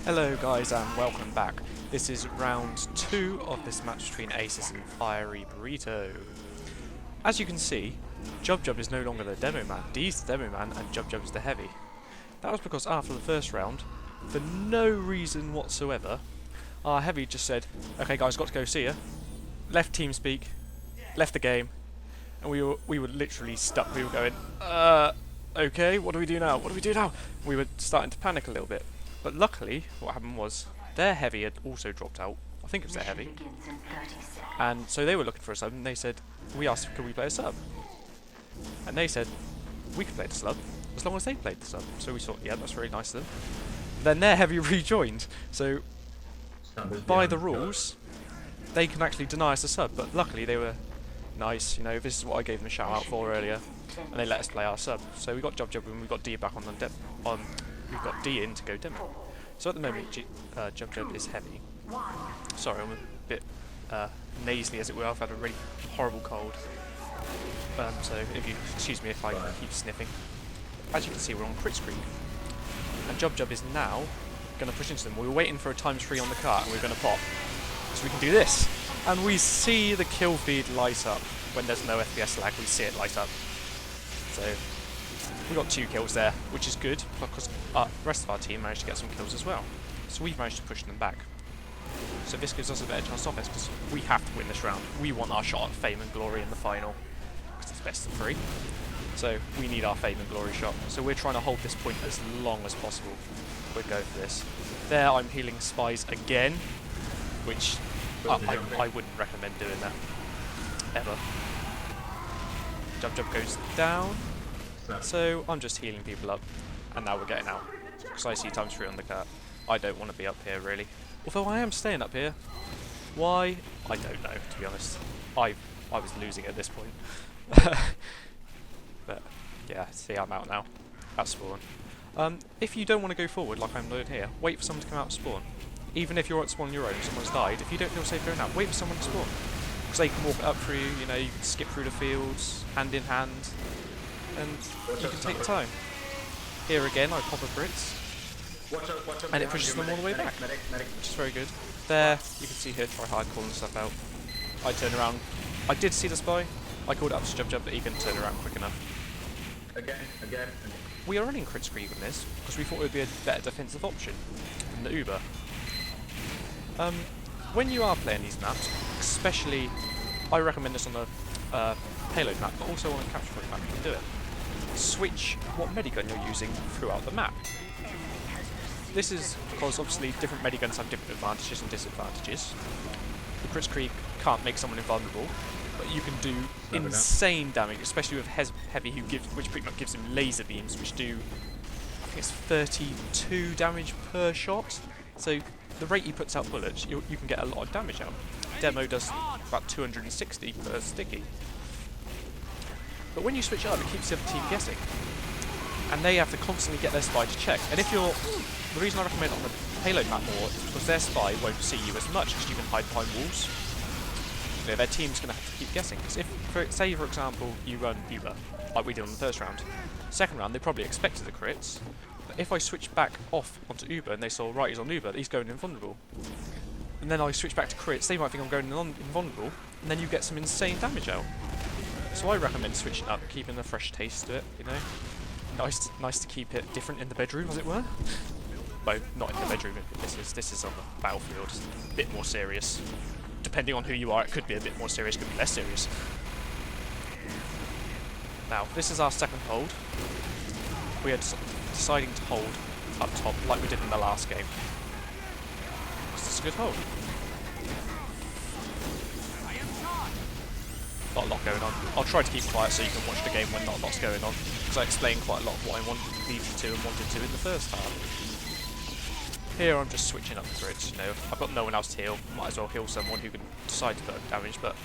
Hello guys and welcome back. This is round 2 of this match between Aces and FieryBurrito. As you can see, Jub is no longer the demo man. D's the demo man and Jub is the heavy. That was because after the first round, for no reason whatsoever, our heavy just said, "Okay guys, got to go, see ya." Left TeamSpeak, left the game, and we were literally stuck. We were going, okay, what do we do now? What do we do now? We were starting to panic a little bit. But luckily, what happened was, their heavy had also dropped out. I think it was their heavy. And so they were looking for a sub, and they said, we asked, could we play a sub? And they said, we could play the sub, as long as they played the sub. So we thought, yeah, that's very nice of them. Then their heavy rejoined. So, by the rules, they can actually deny us a sub. But luckily, they were nice. You know, this is what I gave them a shout out for earlier. And they let us play our sub. So we got Jub and we got D back on the we've got D in to go demo. So at the moment, Jub is heavy. Sorry, I'm a bit nasally as it were. I've had a really horrible cold. So if you excuse me if I keep sniffing. As you can see, we're on crit screen. And Jub is now going to push into them. We were waiting for a ×3 on the cart and we're going to pop. So we can do this. And we see the kill feed light up. When there's no FPS lag, we see it light up. So we got 2 kills there, which is good, because the rest of our team managed to get some kills as well. So we've managed to push them back. So this gives us a better chance of offense, because we have to win this round. We want our shot at fame and glory in the final, because it's best of 3. So we need our fame and glory shot. So we're trying to hold this point as long as possible. We'll go for this. There I'm healing spies again, which I wouldn't recommend doing that, ever. Jub goes down. So I'm just healing people up, and now we're getting out, because I see ×3 on the cart. I don't want to be up here really, although I am staying up here. Why? I don't know, to be honest. I was losing at this point. But yeah, see, I'm out now, at spawn. If you don't want to go forward like I'm doing here, wait for someone to come out of spawn. Even if you're at spawn on your own, someone's died, if you don't feel safe going out, wait for someone to spawn. Because they can walk up through you, know, you can skip through the fields, hand in hand. And you can take your time. Here again, I pop a crits, and it pushes them all the way back, which is very good. There, you can see here, try hard calling stuff out. I turn around. I did see the spy. I called up to Jub, but he couldn't turn around quick enough. Again. We are running crit screen with this because we thought it would be a better defensive option than the Uber. When you are playing these maps, especially, I recommend this on the payload map, but also on a capture point map, you can do it. Switch what medigun you're using throughout the map. This is because obviously different mediguns have different advantages and disadvantages. The crit screen can't make someone invulnerable, but you can do insane damage, especially with heavy, which pretty much gives him laser beams, which do, I think it's 32 damage per shot. So the rate he puts out bullets, you can get a lot of damage out. Demo does about 260 per sticky. But when you switch it up, it keeps the other team guessing. And they have to constantly get their spy to check. And if you're... The reason I recommend it on the payload map more is because their spy won't see you as much, because you can hide behind walls. You know, their team's going to have to keep guessing. Because if, say for example, you run Uber, like we did on the first round. Second round, they probably expected the crits. But if I switch back off onto Uber and they saw, right, he's on Uber, he's going invulnerable. And then I switch back to crits, they might think I'm going invulnerable, and then you get some insane damage out. So I recommend switching up, keeping a fresh taste to it, you know. Nice to keep it different in the bedroom, as it were. Well, not in the bedroom, this is on the battlefield. It's a bit more serious. Depending on who you are, it could be a bit more serious, could be less serious. Now, this is our second hold. We are deciding to hold up top, like we did in the last game. This is a good hold. Not a lot going on. I'll try to keep quiet so you can watch the game when not a lot's going on, because I explained quite a lot of what I needed to and wanted to in the first half. Here I'm just switching up the crits, you know. I've got no one else to heal, might as well heal someone who can decide to put damage, but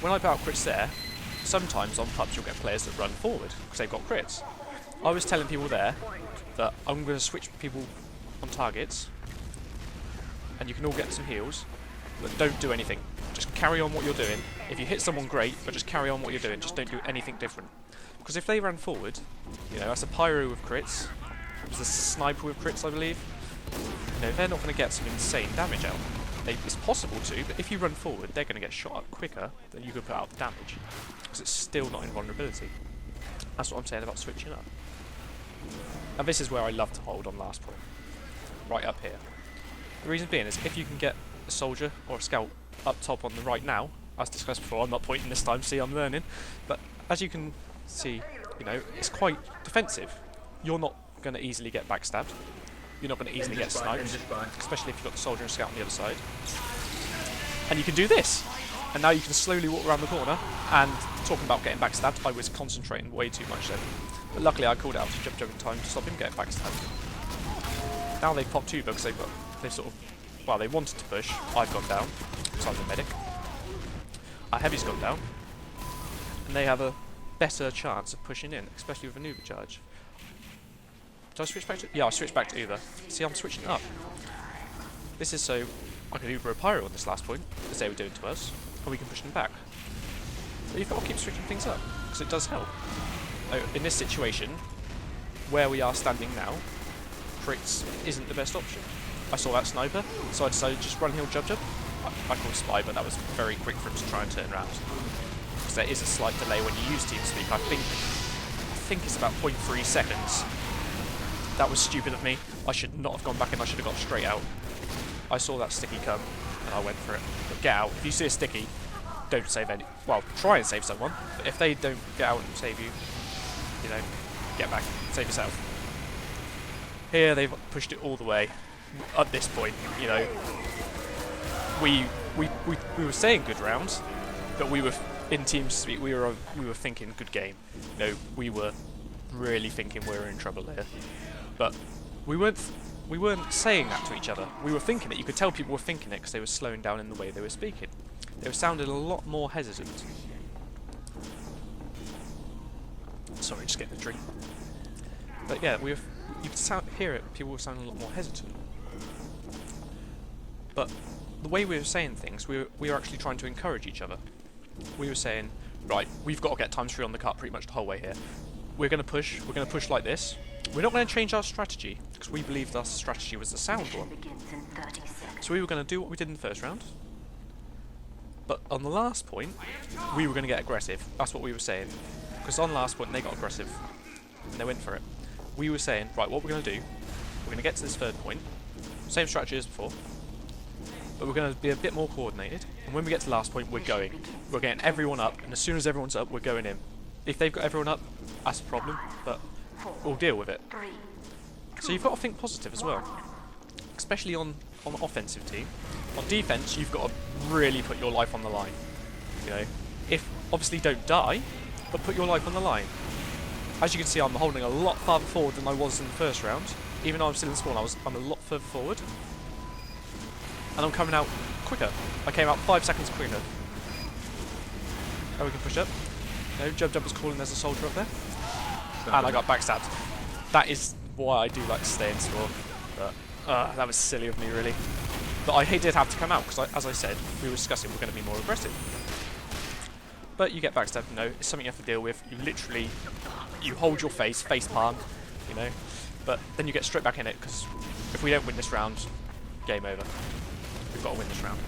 when I put out crits there, sometimes on pubs you'll get players that run forward, because they've got crits. I was telling people there that I'm going to switch people on targets, and you can all get some heals, but don't do anything. Just carry on what you're doing. If you hit someone, great, but just carry on what you're doing. Just don't do anything different. Because if they ran forward, you know, that's a pyro with crits. It was a sniper with crits, I believe. You know, they're not going to get some insane damage out. It's possible to, but if you run forward, they're going to get shot up quicker than you can put out the damage. Because it's still not invulnerability. That's what I'm saying about switching up. And this is where I love to hold on last point. Right up here. The reason being is if you can get a soldier or a scout up top on the right now, as discussed before, I'm not pointing this time, see I'm learning, but as you can see, you know, it's quite defensive. You're not going to easily get backstabbed. You're not going to easily get sniped, especially if you've got the soldier and scout on the other side. And you can do this! And now you can slowly walk around the corner, and talking about getting backstabbed, I was concentrating way too much then. But luckily I called out to jump in time to stop him getting backstabbed. Now they've popped two because they've sort of, well, they wanted to push. I've gone down, because I'm the medic. Our heavy's gone down, and they have a better chance of pushing in, especially with an Uber charge. Did I switch back to? Yeah, I switched back to Uber. See, I'm switching up. This is so I can Uber a pyro on this last point, as they were doing to us, and we can push them back. But you've got to keep switching things up, because it does help. In this situation, where we are standing now, crits isn't the best option. I saw that sniper, so I decided to just run hill jump. I called spy, but that was very quick for him to try and turn around. Because there is a slight delay when you use TeamSpeak. I think it's about 0.3 seconds. That was stupid of me. I should not have gone back in, I should have got straight out. I saw that sticky come, and I went for it. But get out. If you see a sticky, don't save any. Well, try and save someone. But if they don't get out and save you, you know, get back, save yourself. Here they've pushed it all the way. At this point, you know, we were saying good rounds, but we were in TeamSpeak. We were thinking good game. You know, we were really thinking we were in trouble here. But we weren't saying that to each other. We were thinking it. You could tell people were thinking it because they were slowing down in the way they were speaking. They were sounding a lot more hesitant. Sorry, just getting a drink. But yeah, you could hear it. People were sounding a lot more hesitant. But the way we were saying things, we were actually trying to encourage each other. We were saying, right, we've got to get ×3 on the cart pretty much the whole way here. We're going to push like this. We're not going to change our strategy, because we believed our strategy was the sound one. So we were going to do what we did in the first round. But on the last point, we were going to get aggressive. That's what we were saying. Because on last point, they got aggressive. And they went for it. We were saying, right, what we're going to do, we're going to get to this third point. Same strategy as before. But we're going to be a bit more coordinated. And when we get to the last point, we're going. We're getting everyone up. And as soon as everyone's up, we're going in. If they've got everyone up, that's a problem. But we'll deal with it. So you've got to think positive as well. Especially on the offensive team. On defense, you've got to really put your life on the line. You know, if obviously don't die, but put your life on the line. As you can see, I'm holding a lot farther forward than I was in the first round. Even though I'm still in spawn, I'm a lot further forward. And I'm coming out quicker. I came out 5 seconds quicker. Oh, we can push up. No, Jub was calling there's a soldier up there. And I got backstabbed. That is why I do like to stay in spawn. But that was silly of me, really. But I did have to come out, because as I said, we were discussing we're going to be more aggressive. But you get backstabbed, you know, it's something you have to deal with. You literally, you hold your face palm, you know. But then you get straight back in it, because if we don't win this round, game over. We've got to win this round.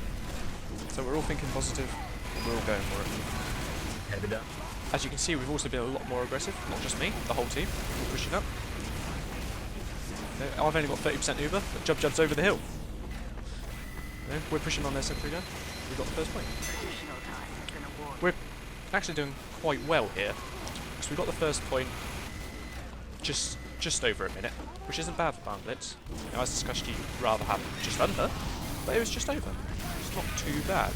So we're all thinking positive, and we're all going for it. Heavy down. As you can see, we've also been a lot more aggressive, not just me, the whole team. We're pushing up. I've only got 30% Uber, but Jub's over the hill. We're pushing on their sentry gun. We've got the first point. We're actually doing quite well here, because we've got the first point just over a minute, which isn't bad for Barn Blitz. Now, as discussed, you'd rather have just under, but it was just over. It's not too bad.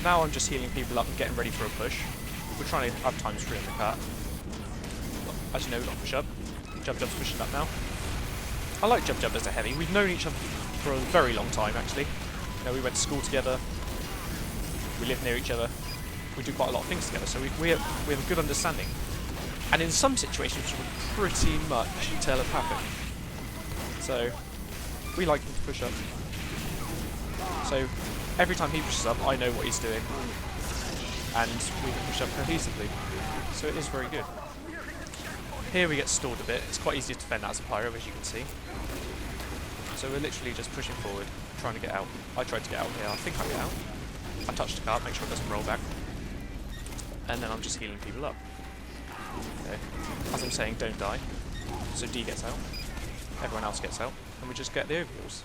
Now I'm just healing people up and getting ready for a push. We're trying to have ×3 in the cart. As you know, we've got to push up. Jub's pushing up now. I like Jub as a heavy. We've known each other for a very long time, actually. You know, we went to school together. We live near each other. We do quite a lot of things together, so we have a good understanding. And in some situations, we're pretty much telepathic. So we like him to push up. So every time he pushes up, I know what he's doing, and we can push up cohesively. So it is very good. Here we get stalled a bit. It's quite easy to defend that as a pyro, as you can see. So we're literally just pushing forward, trying to get out. I tried to get out here, I think I get out. I touched the cart, make sure it doesn't roll back. And then I'm just healing people up. Okay. As I'm saying, don't die. So D gets out, everyone else gets out, and we just get the overalls.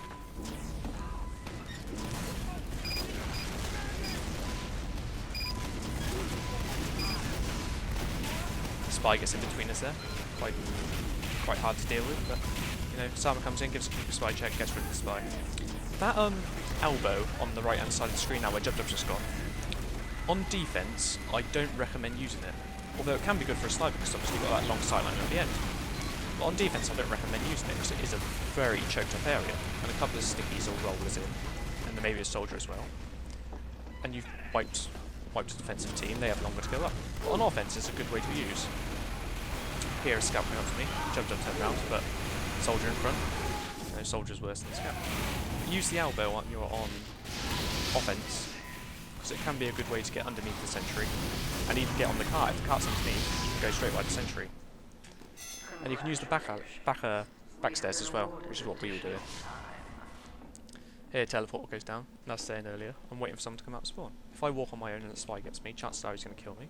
Spy gets in between us there, quite hard to deal with, but you know, Sama comes in, gives a quick spy check, gets rid of the spy. That elbow on the right hand side of the screen now where Jub Jub's just gone. On defense, I don't recommend using it, although it can be good for a sniper because obviously you've got that long sideline at the end. But on defense, I don't recommend using it because it is a very choked up area, and a couple of stickies or rollers in, and then maybe a soldier as well. And you've wiped the defensive team, they have longer to go up. But on offense, it's a good way to use. Here is Scout coming up to me, Jub Jub turned around, but soldier in front. No soldier's worse than Scout. Use the elbow when you're on offense, because it can be a good way to get underneath the sentry, and even get on the cart. If the cart's underneath, you can go straight by the sentry. And you can use the back stairs as well, which is what we were doing. Here, teleport goes down, and I was saying earlier, I'm waiting for someone to come out of spawn. If I walk on my own and the spy gets me, chances are he's going to kill me,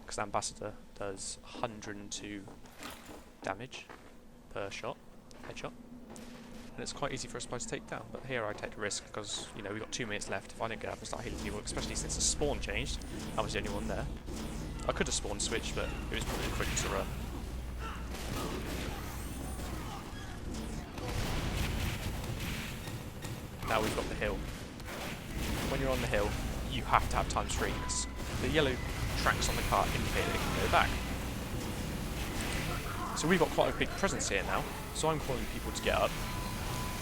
because the ambassador does 102 damage per shot, headshot. And it's quite easy for a spy to take down, but here I take a risk because, you know, we've got 2 minutes left. If I don't get up and start healing people, especially since the spawn changed, I was the only one there. I could have spawned switched, but it was probably quicker to run. Now we've got the hill. When you're on the hill, you have to have ×3 because the yellow tracks on the cart indicate that it can go back. So we've got quite a big presence here now, so I'm calling people to get up,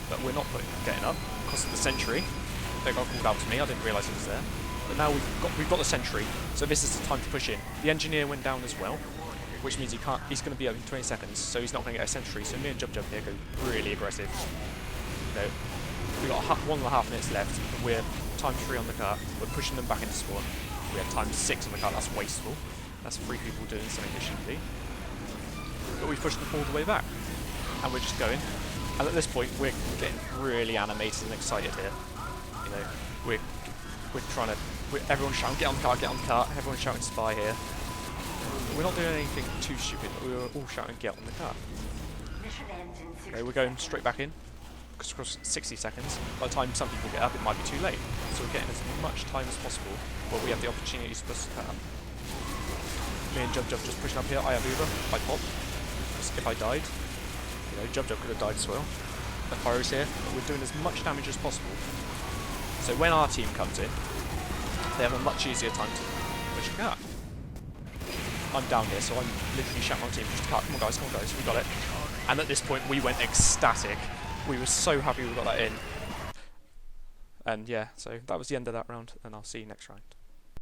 but we're not getting up because of the sentry. They got called out to me, I didn't realise it was there. But now we've got the sentry, so this is the time to push in. The engineer went down as well, which means he's going to be up in 20 seconds, so he's not going to get a sentry, so me and Jub Jub here go really aggressive. You know, we've got 1.5 minutes left, and we're ×3 on the cart, we're pushing them back into spawn. We have ×6 on the cart, that's wasteful. That's 3 people doing something they shouldn't be. But we've pushed them all the way back, and we're just going. And at this point, we're getting really animated and excited here. You know, we're trying to, everyone's shouting, get on the cart, everyone's shouting spy here. We're not doing anything too stupid, but we were all shouting get on the cart. Okay, we're going straight back in, because across 60 seconds, by the time some people get up, it might be too late. So we're getting as much time as possible where we have the opportunity to push the cart. Me and Jub Jub just pushing up here, I have Uber, I pop. If I died, you know, Jub Jub could have died as well. The pyro's here, but we're doing as much damage as possible. So when our team comes in, they have a much easier time to push a cart. I'm down here, so I'm literally shouting my team, push the cart, come on guys, we got it. And at this point we went ecstatic. We were so happy we got that in. And yeah, so that was the end of that round, and I'll see you next round.